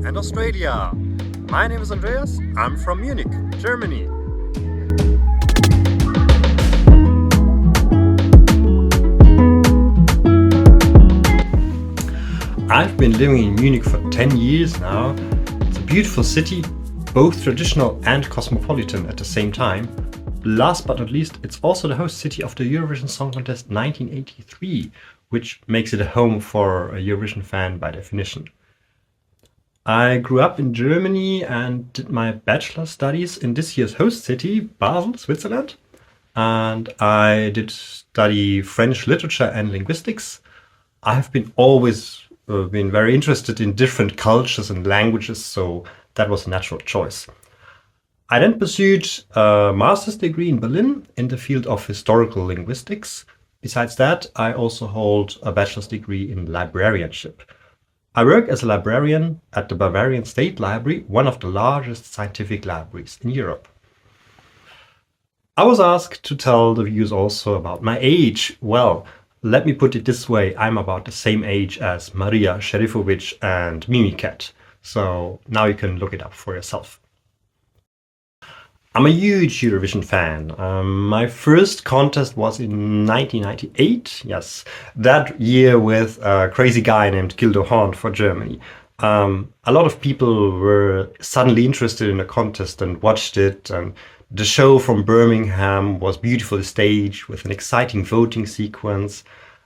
and Australia. My name is Andreas, I'm from Munich, Germany. I've been living in Munich for 10 years now. It's a beautiful city, both traditional and cosmopolitan at the same time. Last but not least, it's also the host city of the Eurovision Song Contest 1983, which makes it a home for a Eurovision fan by definition. I grew up in Germany and did my bachelor studies in this year's host city, Basel, Switzerland. And I did study French Literature and Linguistics. I have always been very interested in different cultures and languages, so that was a natural choice. I then pursued a master's degree in Berlin in the field of Historical Linguistics. Besides that, I also hold a bachelor's degree in librarianship. I work as a librarian at the Bavarian State Library, one of the largest scientific libraries in Europe. I was asked to tell the viewers also about my age. Well, let me put it this way, I'm about the same age as Maria Sherifovic and WorldCat, so now you can look it up for yourself. I'm a huge Eurovision fan. My first contest was in 1998, yes, that year with a crazy guy named Gildo Horn for Germany. A lot of people were suddenly interested in the contest and watched it, and the show from Birmingham was beautifully staged with an exciting voting sequence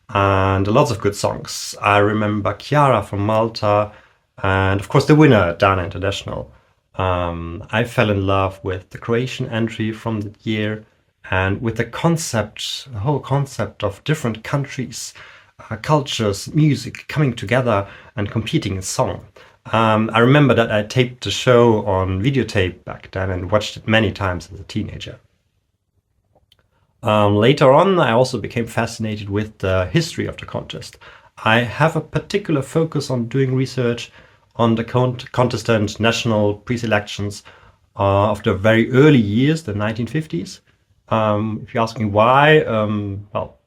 and lots of good songs. I remember Chiara from Malta and of course the winner, Dana International. I fell in love with the Croatian entry from that year and with the whole concept of different countries, cultures, music coming together and competing in song. I remember that I taped the show on videotape back then and watched it many times as a teenager. Later on, I also became fascinated with the history of the contest. I have a particular focus on doing research on the contest and national pre-selections of the very early years, the 1950s. If you ask me why, well,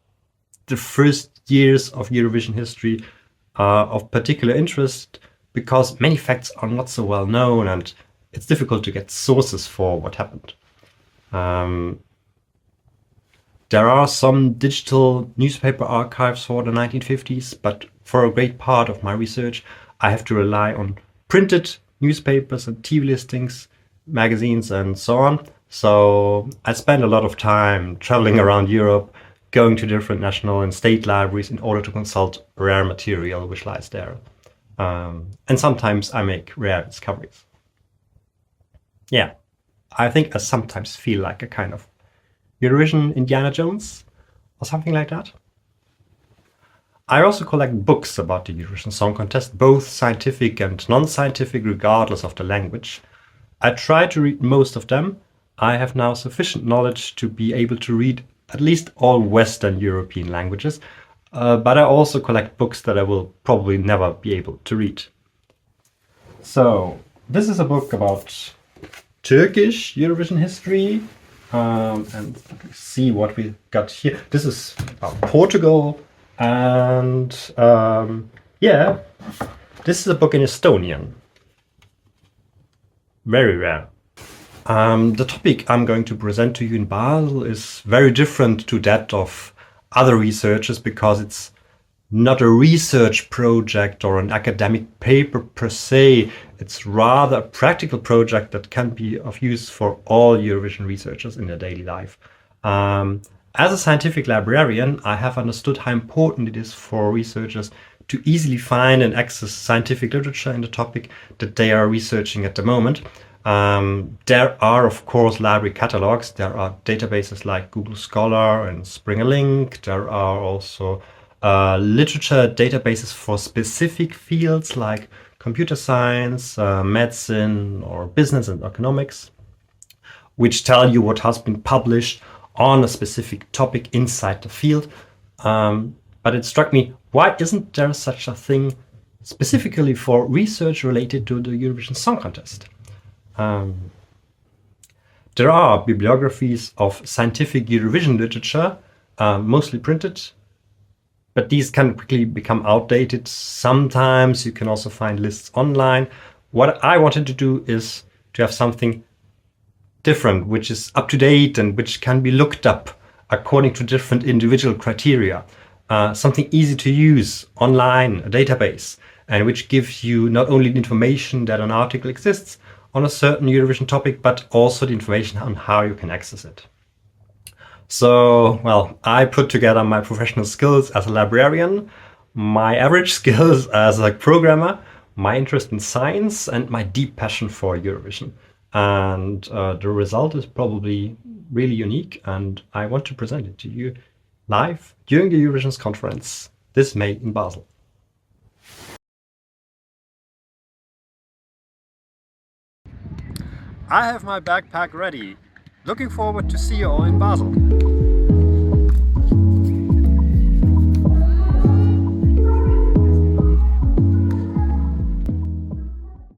the first years of Eurovision history are of particular interest because many facts are not so well known and it's difficult to get sources for what happened. There are some digital newspaper archives for the 1950s, but for a great part of my research, I have to rely on printed newspapers and TV listings, magazines, and so on. So I spend a lot of time traveling around Europe, going to different national and state libraries in order to consult rare material which lies there. And sometimes I make rare discoveries. Yeah, I think I sometimes feel like a kind of Eurovision Indiana Jones or something like that. I also collect books about the Eurovision Song Contest, both scientific and non-scientific, regardless of the language. I try to read most of them. I have now sufficient knowledge to be able to read at least all Western European languages, but I also collect books that I will probably never be able to read. So, this is a book about Turkish Eurovision history, and let's see what we got here. This is about Portugal, and yeah, this is a book in Estonian. Very rare. The topic I'm going to present to you in Basel is very different to that of other researchers because it's not a research project or an academic paper per se. It's rather a practical project that can be of use for all Eurovision researchers in their daily life. As a scientific librarian, I have understood how important it is for researchers to easily find and access scientific literature in the topic that they are researching at the moment. There are, of course, library catalogs. There are databases like Google Scholar and Springer Link. There are also literature databases for specific fields like computer science, medicine, or business and economics, which tell you what has been published on a specific topic inside the field. But it struck me, why isn't there such a thing specifically for research related to the Eurovision Song Contest? There are bibliographies of scientific Eurovision literature, mostly printed, but these can quickly become outdated. Sometimes you can also find lists online what I wanted to do is to have something different, which is up to date and which can be looked up according to different individual criteria. Something easy to use online, a database, and which gives you not only the information that an article exists on a certain Eurovision topic, but also the information on how you can access it. So, well, I put together my professional skills as a librarian, my average skills as a programmer, my interest in science, and my deep passion for Eurovision. And the result is probably really unique, and I want to present it to you live during the Eurovisions conference this May in Basel. I have my backpack ready. Looking forward to see you all in Basel.